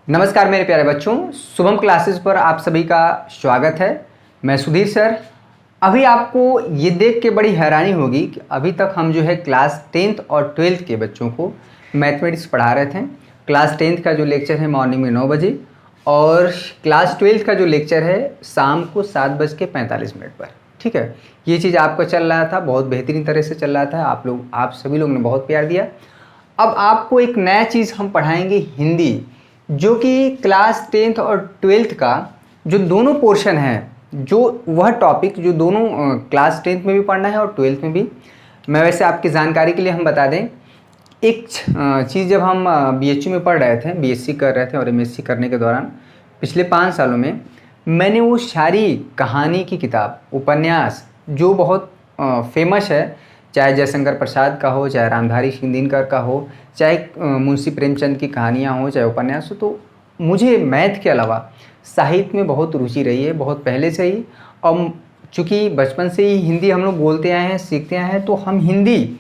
नमस्कार मेरे प्यारे बच्चों, शुभम क्लासेस पर आप सभी का स्वागत है। मैं सुधीर सर। अभी आपको ये देख के बड़ी हैरानी होगी कि अभी तक हम जो है क्लास 10th और 12th के बच्चों को मैथमेटिक्स पढ़ा रहे थे। क्लास 10th का जो लेक्चर है मॉर्निंग में 9 बजे और क्लास 12th का जो लेक्चर है शाम को 7:45 पर। ठीक है, ये चीज़ आपका चल रहा था, बहुत बेहतरीन तरह से चल रहा था। आप सभी लोग ने बहुत प्यार दिया। अब आपको एक नया चीज़ हम पढ़ाएंगे, हिंदी, जो कि क्लास 10th और 12th का जो दोनों पोर्शन है, जो वह टॉपिक जो दोनों क्लास 10th में भी पढ़ना है और 12th में भी। मैं वैसे आपकी जानकारी के लिए हम बता दें, एक चीज़ जब हम बीएचयू में पढ़ रहे थे, बीएससी कर रहे थे और एमएससी करने के दौरान पिछले 5 सालों में मैंने वो सारी कहानी की किताब, उपन्यास जो बहुत फेमस है, चाहे जयशंकर प्रसाद का हो, चाहे रामधारी सिंह दिनकर का हो, चाहे मुंशी प्रेमचंद की कहानियाँ हो, चाहे उपन्यास हो, तो मुझे मैथ के अलावा साहित्य में बहुत रुचि रही है, बहुत पहले से ही। और चूँकि बचपन से ही हिंदी हम लोग बोलते आए हैं, सीखते आए हैं, तो हम हिंदी,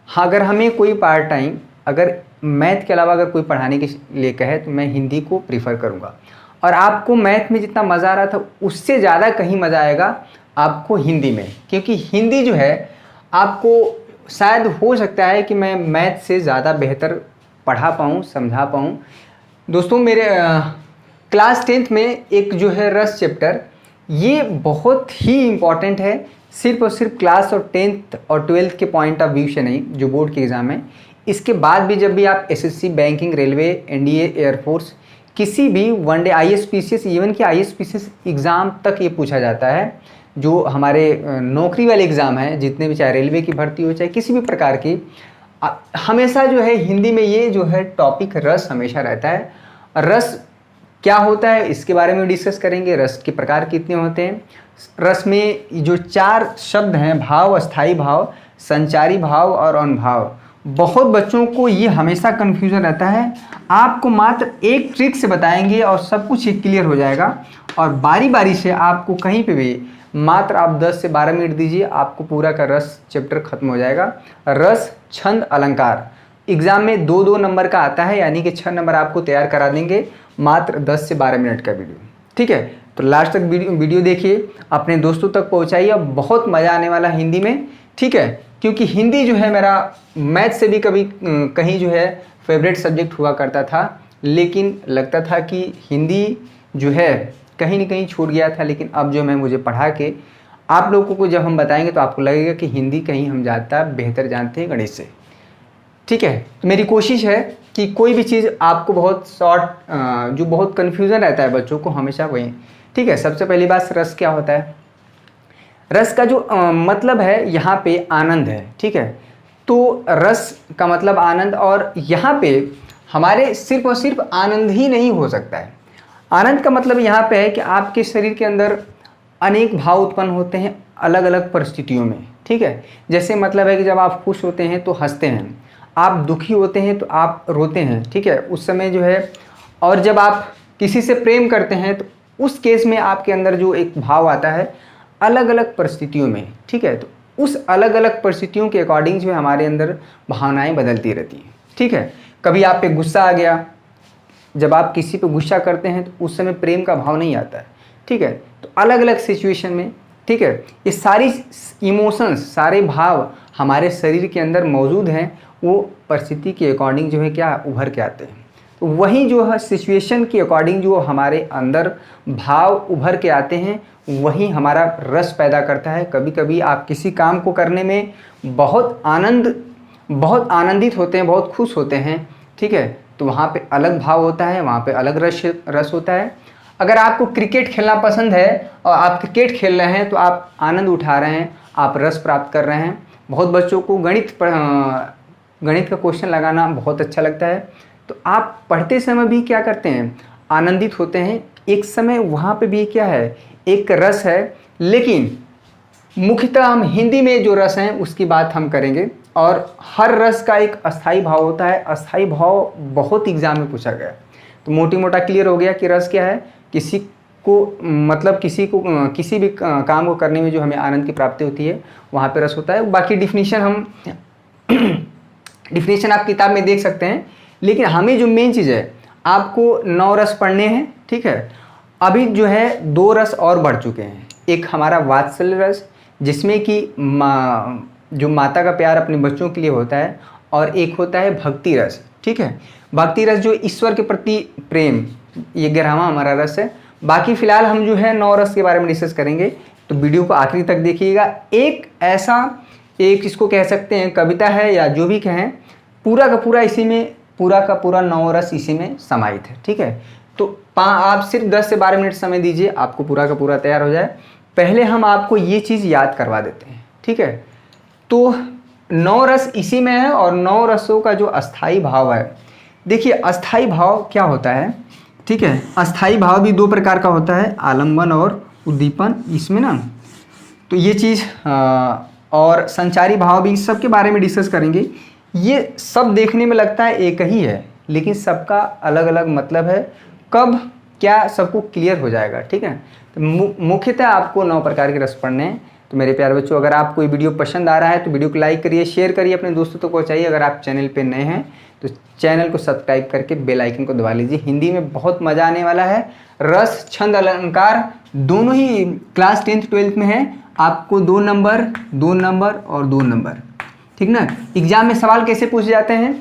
अगर हमें कोई पार्ट टाइम अगर मैथ के अलावा अगर कोई पढ़ाने के लिए कहे तो मैं हिंदी को प्रीफर करूँगा। और आपको मैथ में जितना मज़ा आ रहा था उससे ज़्यादा कहीं मज़ा आएगा आपको हिंदी में, क्योंकि हिंदी जो है आपको शायद हो सकता है कि मैं मैथ से ज़्यादा बेहतर पढ़ा पाऊँ, समझा पाऊँ। दोस्तों, मेरे क्लास 10th में एक जो है रस चैप्टर, ये बहुत ही इम्पॉर्टेंट है, सिर्फ और सिर्फ क्लास और 10th और 12th के पॉइंट ऑफ व्यू से नहीं, जो बोर्ड के एग्ज़ाम है। इसके बाद भी जब भी आप SSC, banking, railway, NDA, air force, किसी भी वनडे आईएसपीसीएस, इवन कि आईएसपीसीएस एग्ज़ाम तक ये पूछा जाता है। जो हमारे नौकरी वाले एग्ज़ाम हैं, जितने भी, चाहे रेलवे की भर्ती हो, चाहे किसी भी प्रकार की, हमेशा जो है हिंदी में ये जो है टॉपिक रस हमेशा रहता है। रस क्या होता है इसके बारे में डिस्कस करेंगे। रस के प्रकार कितने होते हैं, रस में जो 4 शब्द हैं, भाव, अस्थाई भाव, संचारी भाव और अनुभाव। बहुत बच्चों को ये हमेशा कन्फ्यूज़न रहता है। आपको मात्र एक ट्रिक से बताएंगे और सब कुछ क्लियर हो जाएगा। और बारी बारी से आपको कहीं पे भी मात्र आप 10 से 12 मिनट दीजिए, आपको पूरा का रस चैप्टर खत्म हो जाएगा। रस, छंद, अलंकार एग्ज़ाम में 2-2 नंबर का आता है, यानी कि 6 नंबर आपको तैयार करा देंगे मात्र 10 से 12 मिनट का वीडियो। ठीक है, तो लास्ट तक वीडियो देखिए, अपने दोस्तों तक पहुँचाइए। बहुत मज़ा आने वाला हिंदी में। ठीक है, क्योंकि हिंदी जो है मेरा मैथ से भी कभी कहीं जो है फेवरेट सब्जेक्ट हुआ करता था, लेकिन लगता था कि हिंदी जो है कहीं ना कहीं छूट गया था। लेकिन अब जो मैं मुझे पढ़ा के आप लोगों को जब हम बताएंगे तो आपको लगेगा कि हिंदी कहीं हम ज़्यादा बेहतर जानते हैं गणित से। ठीक है, तो मेरी कोशिश है कि कोई भी चीज़ आपको बहुत शॉर्ट, जो बहुत कन्फ्यूज़न रहता है बच्चों को हमेशा वही। ठीक है, सबसे पहली बात, रस क्या होता है। रस का जो मतलब है यहाँ पे आनंद है। ठीक है, तो रस का मतलब आनंद, और यहाँ पे हमारे सिर्फ और सिर्फ आनंद ही नहीं हो सकता है। आनंद का मतलब यहाँ पे है कि आपके शरीर के अंदर अनेक भाव उत्पन्न होते हैं अलग अलग परिस्थितियों में। ठीक है, जैसे मतलब है कि जब आप खुश होते हैं तो हंसते हैं, आप दुखी होते हैं तो आप रोते हैं। ठीक है, उस समय जो है, और जब आप किसी से प्रेम करते हैं तो उस केस में आपके अंदर जो एक भाव आता है अलग अलग परिस्थितियों में। ठीक है, तो उस अलग अलग परिस्थितियों के अकॉर्डिंग जो है हमारे अंदर भावनाएं बदलती रहती हैं। ठीक है, कभी आप पे गुस्सा आ गया, जब आप किसी पे गुस्सा करते हैं तो उस समय प्रेम का भाव नहीं आता है। ठीक है, तो अलग अलग सिचुएशन में, ठीक है, ये सारी इमोशंस, सारे भाव हमारे शरीर के अंदर मौजूद हैं, वो परिस्थिति के अकॉर्डिंग जो है क्या उभर के आते हैं। तो वही जो है सिचुएशन के अकॉर्डिंग जो हमारे अंदर भाव उभर के आते हैं, वही हमारा रस पैदा करता है। कभी कभी आप किसी काम को करने में बहुत आनंदित होते हैं, बहुत खुश होते हैं। ठीक है, तो वहाँ पे अलग भाव होता है, वहाँ पे अलग रस होता है। अगर आपको क्रिकेट खेलना पसंद है और आप क्रिकेट खेल रहे हैं तो आप आनंद उठा रहे हैं, आप रस प्राप्त कर रहे हैं। बहुत बच्चों को गणित का क्वेश्चन लगाना बहुत अच्छा लगता है, तो आप पढ़ते समय भी क्या करते हैं, आनंदित होते हैं। एक समय वहाँ पे भी क्या है, एक रस है। लेकिन मुख्यतः हम हिंदी में जो रस हैं उसकी बात हम करेंगे। और हर रस का एक अस्थाई भाव होता है। अस्थाई भाव बहुत एग्जाम में पूछा गया, तो मोटी मोटा क्लियर हो गया कि रस क्या है। किसी को मतलब किसी भी काम को करने में जो हमें आनंद की प्राप्ति होती है वहाँ पे रस होता है। बाकी डिफिनीशन आप किताब में देख सकते हैं। लेकिन हमें जो मेन चीज़ है, आपको 9 रस पढ़ने हैं, ठीक है। अभी जो है 2 रस और बढ़ चुके हैं। एक हमारा वात्सल्य रस, जिसमें कि जो माता का प्यार अपने बच्चों के लिए होता है, और एक होता है भक्ति रस, ठीक है। भक्ति रस जो ईश्वर के प्रति प्रेम, ये 11वां हमारा रस है। बाकी फिलहाल हम जो है 9 रस के बारे में डिस्कस करेंगे, तो वीडियो को आखिरी तक देखिएगा। एक ऐसा, एक इसको कह सकते हैं कविता है या जो भी कहें, पूरा का पूरा इसी में, पूरा का पूरा 9 रस इसी में समाहित है, ठीक है। तो आप सिर्फ 10 से 12 मिनट समय दीजिए, आपको पूरा का पूरा तैयार हो जाए। पहले हम आपको ये चीज़ याद करवा देते हैं, ठीक है। तो 9 रस इसी में है, और 9 रसों का जो अस्थाई भाव है, देखिए अस्थाई भाव क्या होता है, ठीक है। अस्थाई भाव भी 2 प्रकार का होता है, आलंबन और उद्दीपन, इसमें ना। तो ये चीज़ और संचारी भाव भी, सब के बारे में डिस्कस करेंगे। ये सब देखने में लगता है एक ही है, लेकिन सबका अलग अलग मतलब है। कब क्या सबको क्लियर हो जाएगा, ठीक है। तो मुख्यतः आपको 9 प्रकार के रस पढ़ने हैं। तो मेरे प्यारे बच्चों, अगर आपको ये वीडियो पसंद आ रहा है तो वीडियो को लाइक करिए, शेयर करिए, अपने दोस्तों तक पहुंचाइए। अगर आप चैनल पे नए हैं तो चैनल को सब्सक्राइब करके बेल आइकन को दबा लीजिए। हिंदी में बहुत मज़ा आने वाला है। रस, छंद, अलंकार दोनों ही क्लास 10th 12th में है। आपको 2 नंबर, 2 नंबर और 2 नंबर, ठीक ना। एग्जाम में सवाल कैसे पूछे जाते हैं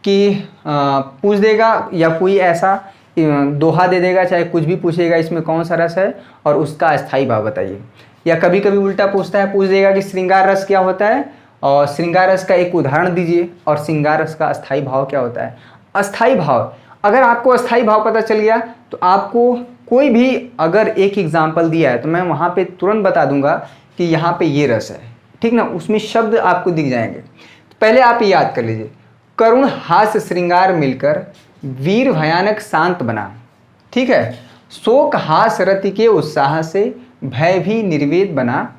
कि पूछ देगा, या कोई ऐसा दोहा दे देगा, चाहे कुछ भी पूछेगा, इसमें कौन सा रस है और उसका अस्थाई भाव बताइए। या कभी कभी उल्टा पूछता है, पूछ देगा कि श्रृंगार रस क्या होता है, और श्रृंगार रस का एक उदाहरण दीजिए, और श्रृंगार रस का अस्थाई भाव क्या होता है। अस्थाई भाव, अगर आपको अस्थाई भाव पता चल गया तो आपको कोई भी अगर एक एग्जाम्पल दिया है तो मैं वहाँ पे तुरंत बता दूंगा कि यहाँ पे ये रस है, ठीक ना। उसमें शब्द आपको दिख जाएंगे। तो पहले आप ये याद कर लीजिए, करुण हास्य श्रृंगार मिलकर वीर भयानक शांत बना, ठीक है। शोक हास रति के उत्साह से भय भी निर्वेद बना,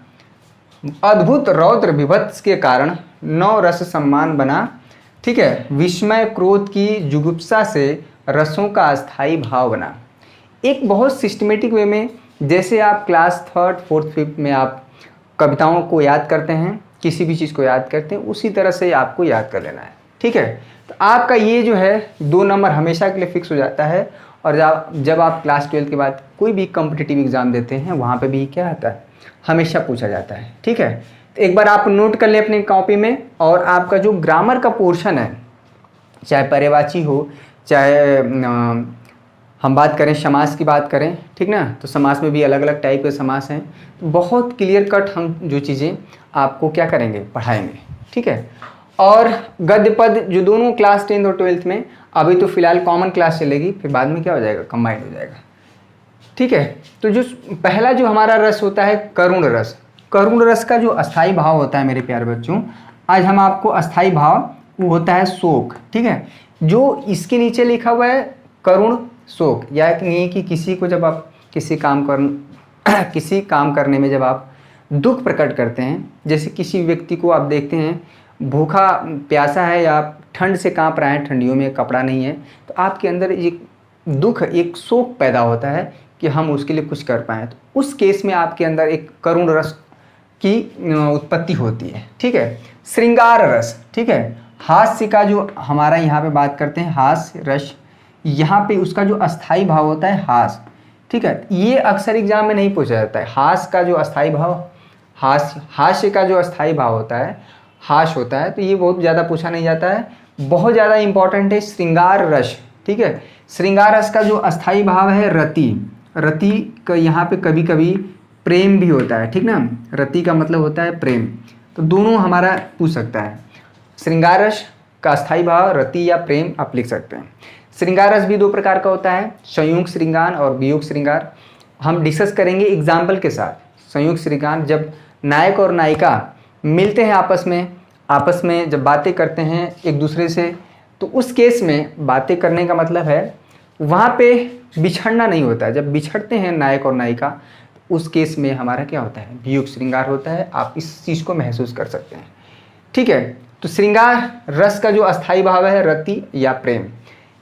अद्भुत रौद्र विभत्स के कारण 9 रस सम्मान बना, ठीक है। विस्मय क्रोध की जुगुप्सा से रसों का अस्थाई भाव बना। एक बहुत सिस्टमेटिक वे में, जैसे आप क्लास 3rd 4th 5th में आप कविताओं को याद करते हैं, किसी भी चीज़ को याद करते हैं, उसी तरह से आपको याद कर लेना है, ठीक है। तो आपका ये जो है 2 नंबर हमेशा के लिए फिक्स हो जाता है। और जब आप क्लास 12 के बाद कोई भी कॉम्पिटिटिव एग्ज़ाम देते हैं, वहाँ पे भी क्या आता है, हमेशा पूछा जाता है, ठीक है। तो एक बार आप नोट कर लें अपनी कॉपी में। और आपका जो ग्रामर का पोर्शन है, चाहे पर्यायवाची हो, चाहे हम बात करें समास की बात करें, ठीक ना, तो समास में भी अलग अलग टाइप के समास हैं। तो बहुत क्लियर कट हम जो चीज़ें आपको क्या करेंगे, पढ़ाएंगे, ठीक है। और गद्य पद जो दोनों क्लास 10th और 12th में, अभी तो फिलहाल कॉमन क्लास चलेगी, फिर बाद में क्या हो जाएगा, कंबाइंड हो जाएगा, ठीक है। तो जो पहला जो हमारा रस होता है करुण रस, करुण रस का जो अस्थाई भाव होता है मेरे प्यारे बच्चों, आज हम आपको अस्थाई भाव वो होता है शोक, ठीक है। जो इसके नीचे लिखा हुआ है करुण शोक, या नहीं कि किसी को जब आप किसी काम करने में जब आप दुख प्रकट करते हैं, जैसे किसी व्यक्ति को आप देखते हैं भूखा प्यासा है या ठंड से कांप रहा है, ठंडियों में कपड़ा नहीं है, तो आपके अंदर एक दुख, एक शोक पैदा होता है कि हम उसके लिए कुछ कर पाएँ। तो उस केस में आपके अंदर एक करुण रस की उत्पत्ति होती है, ठीक है। श्रृंगार रस, ठीक है। हास्य का जो हमारा यहाँ पे बात करते हैं हास्य रस, यहाँ पे उसका जो अस्थाई भाव होता है हास, ठीक है। ये अक्सर एग्जाम में नहीं पूछा जाता है। हास का जो अस्थाई भाव, हास्य का जो अस्थाई भाव होता है हाश होता है, तो ये बहुत ज़्यादा पूछा नहीं जाता है। बहुत ज़्यादा इंपॉर्टेंट है श्रृंगार रस, ठीक है। श्रृंगार रस का जो अस्थाई भाव है रति, रति का यहाँ पे कभी कभी प्रेम भी होता है, ठीक ना। रति का मतलब होता है प्रेम, तो दोनों हमारा पूछ सकता है। श्रृंगार रस का अस्थाई भाव रति या प्रेम आप लिख सकते हैं। श्रृंगार रस भी 2 प्रकार का होता है, संयोग श्रृंगार और वियोग श्रृंगार। हम डिस्कस करेंगे एग्जाम्पल के साथ। संयोग श्रृंगार, जब नायक और नायिका मिलते हैं आपस में जब बातें करते हैं एक दूसरे से, तो उस केस में बातें करने का मतलब है वहाँ पे बिछड़ना नहीं होता है। जब बिछड़ते हैं नायक और नायिका, उस केस में हमारा क्या होता है, वियोग श्रृंगार होता है। आप इस चीज़ को महसूस कर सकते हैं, ठीक है। तो श्रृंगार रस का जो अस्थाई भाव है रति या प्रेम।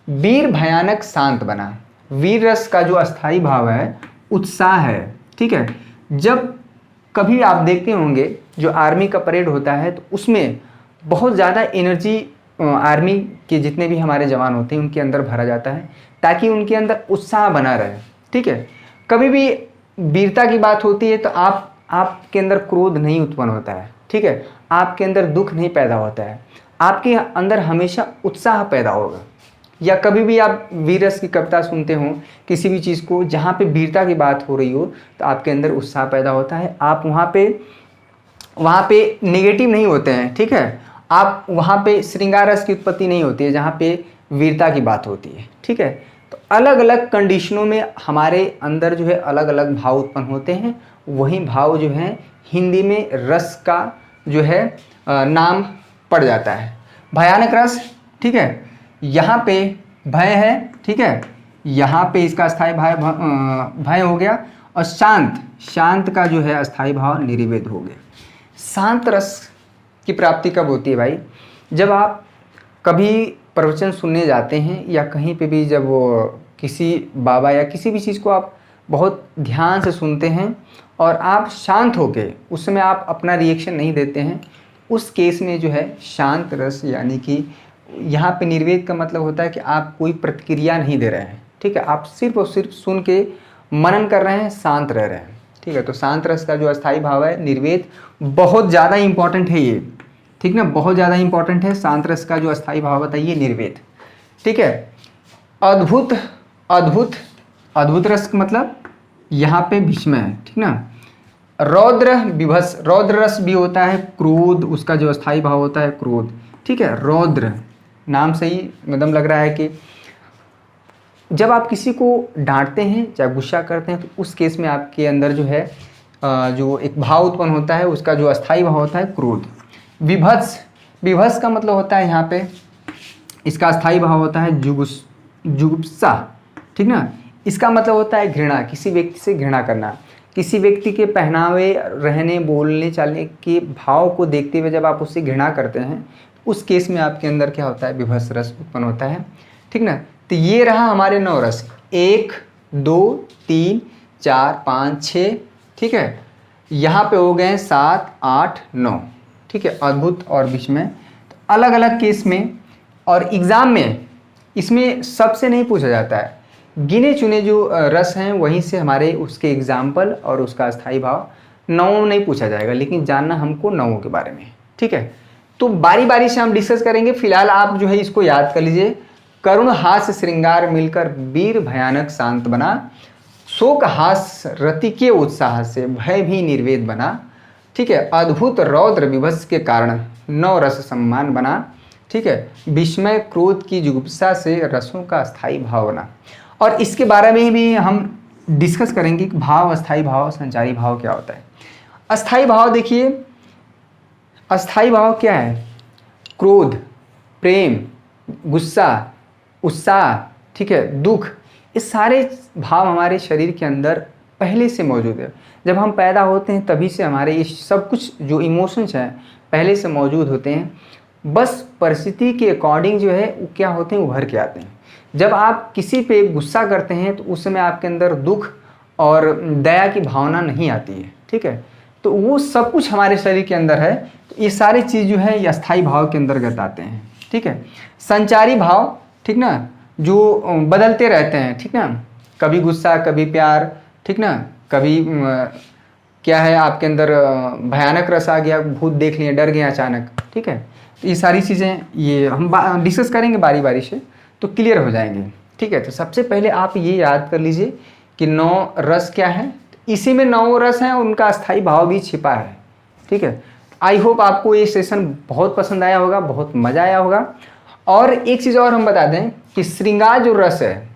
वीर भयानक शांत बना, वीर रस का जो अस्थाई भाव है उत्साह है, ठीक है। जब कभी आप देखते होंगे जो आर्मी का परेड होता है तो उसमें बहुत ज़्यादा एनर्जी आर्मी के जितने भी हमारे जवान होते हैं उनके अंदर भरा जाता है, ताकि उनके अंदर उत्साह बना रहे। ठीक है, कभी भी वीरता की बात होती है तो आपके अंदर क्रोध नहीं उत्पन्न होता है। ठीक है, आपके अंदर दुख नहीं पैदा होता है, आपके अंदर हमेशा उत्साह पैदा होगा। या कभी भी आप वीर रस की कविता सुनते हो, किसी भी चीज़ को जहाँ पे वीरता की बात हो रही हो तो आपके अंदर उत्साह पैदा होता है। आप वहाँ पे नेगेटिव नहीं होते हैं। ठीक है, आप वहाँ पे श्रृंगार रस की उत्पत्ति नहीं होती है जहाँ पे वीरता की बात होती है। ठीक है, तो अलग अलग कंडीशनों में हमारे अंदर जो है अलग अलग भाव उत्पन्न होते हैं। वही भाव जो है हिंदी में रस का जो है नाम पड़ जाता है। भयानक रस, ठीक है, यहाँ पे भय है। ठीक है, यहाँ पे इसका अस्थाई भय हो गया। और शांत का जो है अस्थाई भाव निर्वेद हो गया। शांत रस की प्राप्ति कब होती है भाई? जब आप कभी प्रवचन सुनने जाते हैं या कहीं पे भी जब वो किसी बाबा या किसी भी चीज़ को आप बहुत ध्यान से सुनते हैं और आप शांत होके उस समय आप अपना रिएक्शन नहीं देते हैं, उस केस में जो है शांत रस, यानी कि यहाँ पे निर्वेद का मतलब होता है कि आप कोई प्रतिक्रिया नहीं दे रहे हैं। ठीक है, आप सिर्फ और सिर्फ सुन के मनन कर रहे हैं, शांत रह रहे हैं। ठीक है, तो शांत रस का जो अस्थाई भाव है निर्वेद, बहुत ज़्यादा इंपॉर्टेंट है ये। ठीक ना, बहुत ज़्यादा इंपॉर्टेंट है। शांत रस का जो अस्थाई भाव बताइए निर्वेद। ठीक है, अद्भुत रस का मतलब यहाँ पे विस्मय है। ठीक ना, रौद्र विभस, रौद्र रस भी होता है क्रोध, उसका जो अस्थाई भाव होता है क्रोध। ठीक है, रौद्र नाम से ही मतलब लग रहा है कि जब आप किसी को डांटते हैं चाहे गुस्सा करते हैं तो उस केस में आपके अंदर जो है जो एक भाव उत्पन्न होता है उसका जो अस्थाई भाव होता है क्रोध। विभत्स का मतलब होता है यहाँ पे इसका अस्थाई भाव होता है जुगुप्सा। ठीक ना, इसका मतलब होता है घृणा, किसी व्यक्ति से घृणा करना, किसी व्यक्ति के पहनावे, रहने, बोलने चालने के भाव को देखते हुए जब आप उससे घृणा करते हैं उस केस में आपके अंदर क्या होता है? विभत्स रस उत्पन्न होता है। ठीक ना, तो ये रहा हमारे 9 रस, 1 2 3 4 5 6। ठीक है, यहाँ पे हो गए 7 8 9। ठीक है, अद्भुत और विस्मय। तो अलग अलग केस में और एग्ज़ाम में इसमें सबसे नहीं पूछा जाता है, गिने चुने जो रस हैं वहीं से हमारे उसके एग्जाम्पल और उसका अस्थाई भाव 9 नहीं पूछा जाएगा, लेकिन जानना हमको 9 के बारे में। ठीक है, तो बारी बारी से हम डिस्कस करेंगे। फिलहाल आप जो है इसको याद कर लीजिए। करुण हास्य श्रृंगार मिलकर वीर भयानक शांत बना, शोक हास रति के उत्साह से भय भी निर्वेद बना। ठीक है, अद्भुत रौद्र विभत्स के कारण 9 रस सम्मान बना। ठीक है, विस्मय क्रोध की जुगुप्सा से रसों का अस्थाई भाव बना। और इसके बारे में भी हम डिस्कस करेंगे कि भाव, अस्थाई भाव, संचारी भाव क्या होता है। अस्थाई भाव देखिए, अस्थाई भाव क्या है? क्रोध, प्रेम, गुस्सा, उत्साह, ठीक है, दुख, ये सारे भाव हमारे शरीर के अंदर पहले से मौजूद है। जब हम पैदा होते हैं तभी से हमारे ये सब कुछ जो इमोशंस हैं पहले से मौजूद होते हैं। बस परिस्थिति के अकॉर्डिंग जो है वो क्या होते हैं, उभर के आते हैं। जब आप किसी पे गुस्सा करते हैं तो उस समय आपके अंदर दुख और दया की भावना नहीं आती है। ठीक है, तो वो सब कुछ हमारे शरीर के अंदर है। तो ये सारी चीज़ जो है ये अस्थाई भाव के अंतर्गत आते हैं। ठीक है, संचारी भाव, ठीक ना, जो बदलते रहते हैं। ठीक ना, कभी गुस्सा, कभी प्यार, ठीक ना, कभी क्या है आपके अंदर भयानक रस आ गया, भूत देख लिए, डर गए अचानक। ठीक है, तो ये सारी चीज़ें ये हम डिस्कस करेंगे बारी बारी से, तो क्लियर हो जाएंगे। ठीक है, तो सबसे पहले आप ये याद कर लीजिए कि 9 रस क्या है। इसी में 9 रस हैं, उनका अस्थाई भाव भी छिपा है। ठीक है, आई होप आपको ये सेशन बहुत पसंद आया होगा, बहुत मज़ा आया होगा। और एक चीज़ और हम बता दें कि श्रृंगार जो रस है,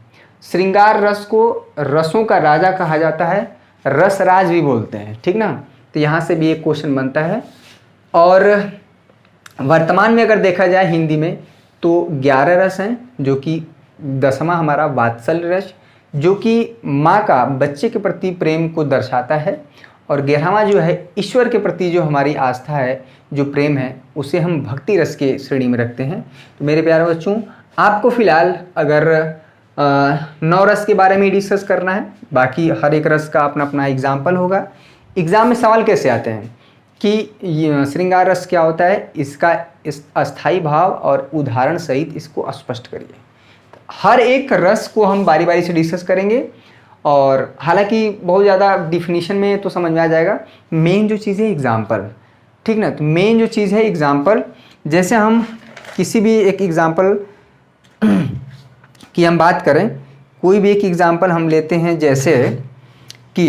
श्रृंगार रस को रसों का राजा कहा जाता है, रसराज भी बोलते हैं। ठीक ना, तो यहाँ से भी एक क्वेश्चन बनता है। और वर्तमान में अगर देखा जाए हिंदी में तो 11 रस हैं, जो कि 10वां हमारा वात्सल्य रस, जो कि माँ का बच्चे के प्रति प्रेम को दर्शाता है। और 11वां जो है ईश्वर के प्रति जो हमारी आस्था है, जो प्रेम है, उसे हम भक्ति रस के श्रेणी में रखते हैं। तो मेरे प्यारे बच्चों, आपको फिलहाल अगर 9 रस के बारे में डिस्कस करना है, बाकी हर एक रस का अपना अपना एग्जाम्पल होगा। एग्ज़ाम में सवाल कैसे आते हैं कि श्रृंगार रस क्या होता है, इसका इस अस्थाई भाव और उदाहरण सहित इसको स्पष्ट करिए। हर एक रस को हम बारी बारी से डिस्कस करेंगे और हालांकि बहुत ज़्यादा डिफिनीशन में तो समझ में आ जाएगा। मेन जो चीज़ है एग्जाम्पल, ठीक ना। तो मेन जो चीज़ है एग्जाम्पल, जैसे हम किसी भी एक एग्जाम्पल की हम बात करें, कोई भी एक एग्जाम्पल हम लेते हैं, जैसे कि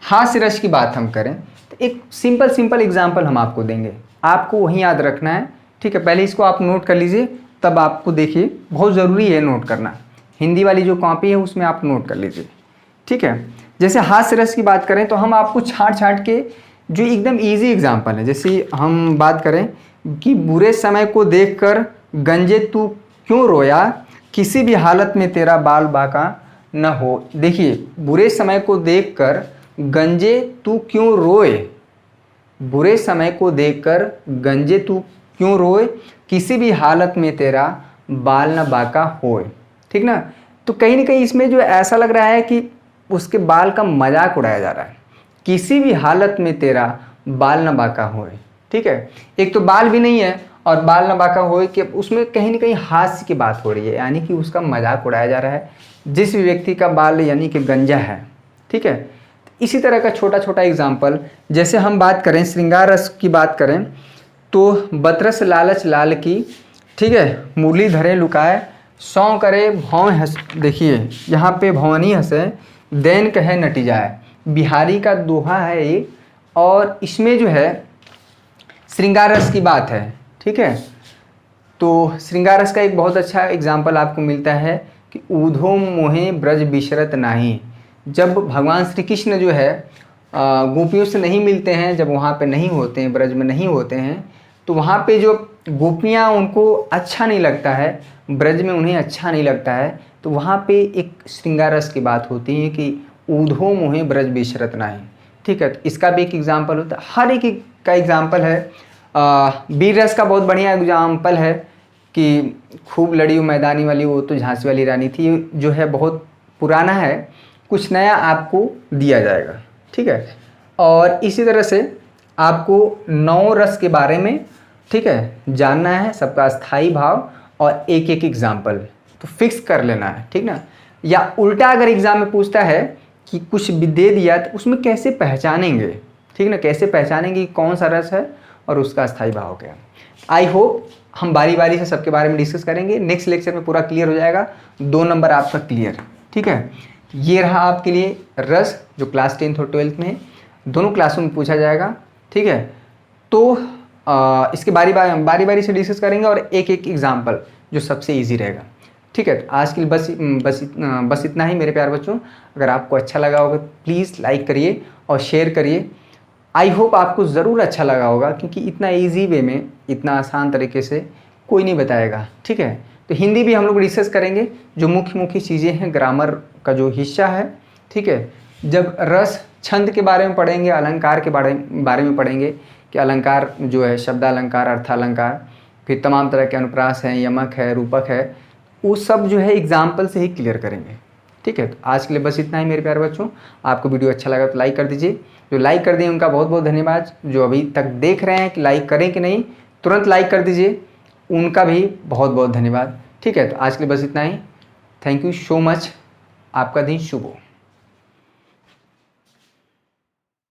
हास्य रस की बात हम करें तो एक सिंपल एग्जाम्पल हम आपको देंगे, आपको वहीं याद रखना है, ठीक है। पहले इसको आप नोट कर लीजिए, तब आपको देखिए बहुत ज़रूरी है नोट करना। हिंदी वाली जो कॉपी है उसमें आप नोट कर लीजिए, ठीक है। जैसे हास्य रस की बात करें तो हम आपको छाट के जो एकदम इजी एग्जाम्पल है, जैसे हम बात करें कि बुरे समय को देखकर गंजे तू क्यों रोया, किसी भी हालत में तेरा बाल बाका न हो। देखिए, बुरे समय को देखकर गंजे तू क्यों रोए, बुरे समय को देखकर गंजे तू क्यों रोए, किसी भी हालत में तेरा बाल न बाका होए, ठीक ना। तो कहीं ना कहीं इसमें जो ऐसा लग रहा है कि उसके बाल का मजाक उड़ाया जा रहा है, किसी भी हालत में तेरा बाल न बाका होए, ठीक है। एक तो बाल भी नहीं है और बाल न बाका होए कि उसमें कहीं ना कहीं हास्य की बात हो रही है, यानी कि उसका मजाक उड़ाया जा रहा है जिस व्यक्ति का बाल यानी कि गंजा है, ठीक है। इसी तरह का छोटा छोटा एग्जाम्पल, जैसे हम बात करें श्रृंगार रस की बात करें तो बतरस लालच लाल की, ठीक है, मुरली धरे लुकाए, सौ करे भौं हंस। देखिए यहाँ पे भौनी हंसे दैन कहे नटी जाए, बिहारी का दोहा है ये, और इसमें जो है श्रृंगार रस की बात है, ठीक है। तो श्रृंगार रस का एक बहुत अच्छा एग्जाम्पल आपको मिलता है कि ऊधो मोहे ब्रज बिशरत नाही। जब भगवान श्री कृष्ण जो है गोपियों से नहीं मिलते हैं, जब वहाँ पे नहीं होते हैं, ब्रज में नहीं होते हैं, तो वहाँ पे जो गोपियाँ उनको अच्छा नहीं लगता है, ब्रज में उन्हें अच्छा नहीं लगता है, तो वहाँ पे एक श्रृंगार रस की बात होती है कि ऊधो मोहे ब्रज बिशरत नाही, ठीक है। तो इसका भी एक एग्जाम्पल होता है, हर एक का एग्जाम्पल है। वीर रस का बहुत बढ़िया एग्जाम्पल है कि खूब लड़ी मैदानी वाली वो तो झांसी वाली रानी थी, जो है बहुत पुराना है, कुछ नया आपको दिया जाएगा, ठीक है। और इसी तरह से आपको 9 रस के बारे में, ठीक है, जानना है, सबका स्थायी भाव और एक एक एग्जाम्पल तो फिक्स कर लेना है, ठीक ना। या उल्टा अगर एग्जाम में पूछता है कि कुछ भी दे दिया तो उसमें कैसे पहचानेंगे, ठीक ना, कैसे पहचानेंगे कि कौन सा रस है और उसका स्थायी भाव क्या है। आई होप हम बारी बारी से सबके बारे में डिस्कस करेंगे, नेक्स्ट लेक्चर में पूरा क्लियर हो जाएगा, 2 नंबर आपका क्लियर, ठीक है। ये रहा आपके लिए रस जो क्लास 10th और 12th में है, दोनों क्लासों में पूछा जाएगा, ठीक है। तो इसके बारी बारी से डिस्कस करेंगे और एक एक एग्जाम्पल जो सबसे इजी रहेगा, ठीक है। तो आज के लिए बस इतना ही मेरे प्यारे बच्चों। अगर आपको अच्छा लगा होगा प्लीज़ लाइक करिए और शेयर करिए। आई होप आपको ज़रूर अच्छा लगा होगा, क्योंकि इतना इजी वे में, इतना आसान तरीके से कोई नहीं बताएगा, ठीक है। तो हिंदी भी हम लोग डिस्कस करेंगे, जो मुख्य चीज़ें हैं, ग्रामर का जो हिस्सा है, ठीक है। जब रस छंद के बारे में पढ़ेंगे, अलंकार के बारे में पढ़ेंगे कि अलंकार जो है शब्द अलंकार, अर्थालंकार, फिर तमाम तरह के अनुप्रास हैं, यमक है, रूपक है, वो सब जो है एग्जाम्पल से ही क्लियर करेंगे, ठीक है। तो आज के लिए बस इतना ही मेरे प्यारे बच्चों। आपको वीडियो अच्छा लगा तो लाइक कर दीजिए, जो लाइक कर दिए उनका बहुत बहुत धन्यवाद। जो अभी तक देख रहे हैं कि लाइक करें कि नहीं, तुरंत लाइक कर दीजिए, उनका भी बहुत बहुत धन्यवाद, ठीक है। तो आज के लिए बस इतना ही। थैंक यू सो मच, आपका दिन शुभ हो।